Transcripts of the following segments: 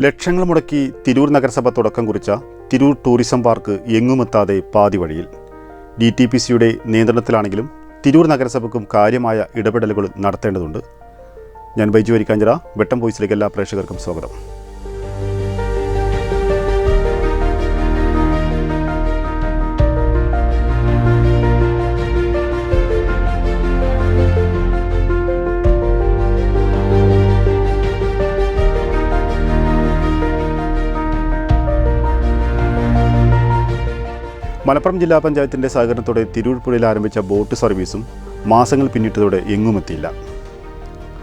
ലക്ഷങ്ങൾ മുടക്കി തിരൂർ നഗരസഭ തുടക്കം കുറിച്ച തിരൂർ ടൂറിസം പാർക്ക് എങ്ങുമെത്താതെ പാതി വഴിയിൽ. DTPCയുടെ നിയന്ത്രണത്തിലാണെങ്കിലും തിരൂർ നഗരസഭയ്ക്കും കാര്യമായ ഇടപെടലുകൾ നടത്തേണ്ടതുണ്ട്. ഞാൻ ബൈജു വരിക്കാഞ്ചിറ, വെട്ടം വോയിസിലേക്ക് എല്ലാ പ്രേക്ഷകർക്കും സ്വാഗതം. മലപ്പുറം ജില്ലാ പഞ്ചായത്തിൻ്റെ സഹകരണത്തോടെ തിരൂർ പുഴയിൽ ആരംഭിച്ച ബോട്ട് സർവീസും മാസങ്ങൾ പിന്നിട്ടതോടെ എങ്ങുമെത്തിയില്ല.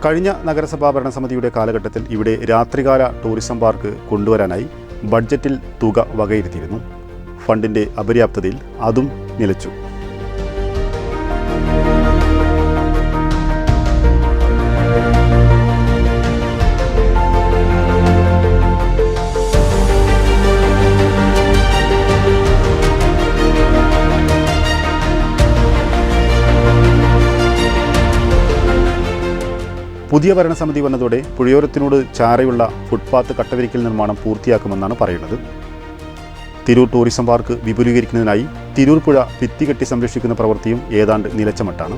കഴിഞ്ഞ നഗരസഭാ ഭരണസമിതിയുടെ കാലഘട്ടത്തിൽ ഇവിടെ രാത്രികാല ടൂറിസം പാർക്ക് കൊണ്ടുവരാനായി ബഡ്ജറ്റിൽ തുക വകയിരുത്തിയിരുന്നു. ഫണ്ടിൻ്റെ അപര്യാപ്തതയിൽ അതും നിലച്ചു. പുതിയ ഭരണസമിതി വന്നതോടെ പുഴയോരത്തിനോട് ചാരയുള്ള ഫുട്പാത്ത് കട്ടവിരിക്കൽ നിർമ്മാണം പൂർത്തിയാക്കുമെന്നാണ് പറയുന്നത്. തിരൂർ ടൂറിസം പാർക്ക് വിപുലീകരിക്കുന്നതിനായി തിരൂർ പുഴ ഭിത്തികെട്ടി സംരക്ഷിക്കുന്ന പ്രവൃത്തിയും ഏതാണ്ട് നിലച്ച മട്ടാണ്.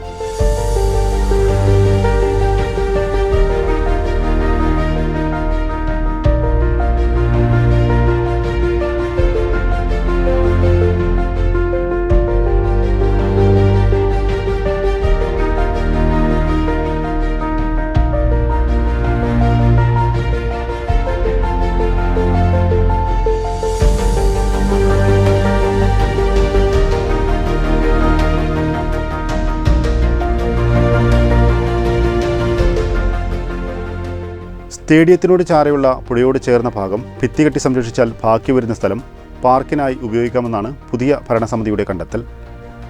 സ്റ്റേഡിയത്തിനോട് ചാരയുള്ള പുഴയോട് ചേർന്ന ഭാഗം ഭിത്തികെട്ടി സംരക്ഷിച്ചാൽ ബാക്കി വരുന്ന സ്ഥലം പാർക്കിനായി ഉപയോഗിക്കാമെന്നാണ് പുതിയ ഭരണസമിതിയുടെ കണ്ടെത്തൽ.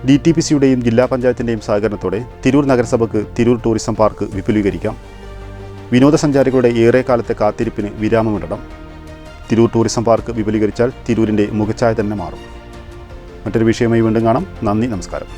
DTPCയുടെയും ജില്ലാ പഞ്ചായത്തിൻ്റെയും സഹകരണത്തോടെ തിരൂർ നഗരസഭയ്ക്ക് തിരൂർ ടൂറിസം പാർക്ക് വിപുലീകരിക്കാം. വിനോദസഞ്ചാരികളുടെ ഏറെക്കാലത്തെ കാത്തിരിപ്പിന് വിരാമമിടണം. തിരൂർ ടൂറിസം പാർക്ക് വിപുലീകരിച്ചാൽ തിരൂരിൻ്റെ മുഖച്ഛായ തന്നെ മാറും. മറ്റൊരു വിഷയമായി വീണ്ടും കാണാം. നന്ദി, നമസ്കാരം.